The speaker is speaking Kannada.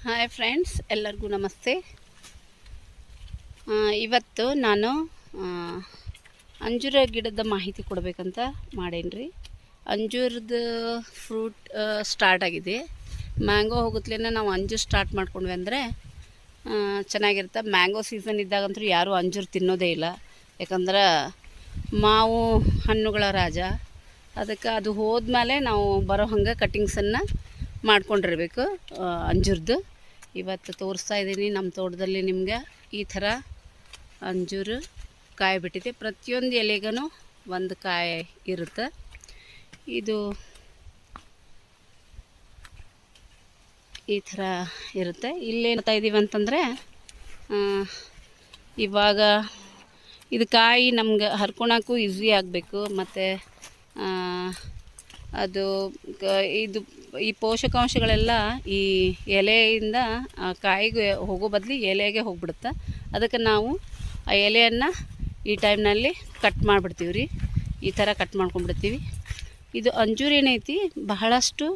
ಹಾಯ್ ಫ್ರೆಂಡ್ಸ್, ಎಲ್ಲರಿಗೂ ನಮಸ್ತೆ. ಇವತ್ತು ನಾನು ಅಂಜೂರ ಗಿಡದ ಮಾಹಿತಿ ಕೊಡಬೇಕಂತ ಮಾಡೇನ್ರಿ. ಅಂಜೂರದ ಫ್ರೂಟ್ ಸ್ಟಾರ್ಟ್ ಆಗಿದೆ. ಮ್ಯಾಂಗೋ ಹೋಗುತ್ತಲೇ ನಾವು ಅಂಜೂರ ಸ್ಟಾರ್ಟ್ ಮಾಡ್ಕೊಂಡ್ವಿ ಅಂದರೆ ಚೆನ್ನಾಗಿರುತ್ತೆ. ಮ್ಯಾಂಗೋ ಸೀಸನ್ ಇದ್ದಾಗಂತೂ ಯಾರೂ ಅಂಜೂರ ತಿನ್ನೋದೇ ಇಲ್ಲ, ಯಾಕಂದ್ರೆ ಮಾವು ಹಣ್ಣುಗಳ ರಾಜ. ಅದಕ್ಕೆ ಅದು ಹೋದ್ಮೇಲೆ ನಾವು ಬರೋ ಹಂಗೆ ಕಟ್ಟಿಂಗ್ಸನ್ನು ಮಾಡ್ಕೊಂಡಿರ್ಬೇಕು ಅಂಜೂರದ್ದು. ಇವತ್ತು ತೋರಿಸ್ತಾ ಇದ್ದೀನಿ ನಮ್ಮ ತೋಟದಲ್ಲಿ ನಿಮಗೆ ಈ ಥರ ಅಂಜೂರು ಕಾಯಿ ಬಿಟ್ಟಿದೆ. ಪ್ರತಿಯೊಂದು ಎಲೆಗೂ ಒಂದು ಕಾಯಿ ಇರುತ್ತೆ. ಇದು ಈ ಥರ ಇರುತ್ತೆ. ಇಲ್ಲೇನ್ತಾ ಇದ್ದೀವಿ ಅಂತಂದರೆ ಇವಾಗ ಇದು ಕಾಯಿ ನಮ್ಗೆ ಹರ್ಕೊಳಕ್ಕೂ ಈಸಿ ಆಗಬೇಕು, ಮತ್ತು ಅದು ಇದು ಈ ಪೋಷಕಾಂಶಗಳೆಲ್ಲ ಈ ಎಲೆಯಿಂದ ಕಾಯಿಗೆ ಹೋಗೋ ಬದಲು ಎಲೆಗೆ ಹೋಗ್ಬಿಡುತ್ತೆ. ಅದಕ್ಕೆ ನಾವು ಆ ಎಲೆಯನ್ನು ಈ ಟೈಮ್ನಲ್ಲಿ ಕಟ್ ಮಾಡಿಬಿಡ್ತೀವಿ ರೀ. ಈ ಥರ ಕಟ್ ಮಾಡ್ಕೊಂಡ್ಬಿಡ್ತೀವಿ. ಇದು ಅಂಜೂರ ಏನೈತಿ ಬಹಳಷ್ಟು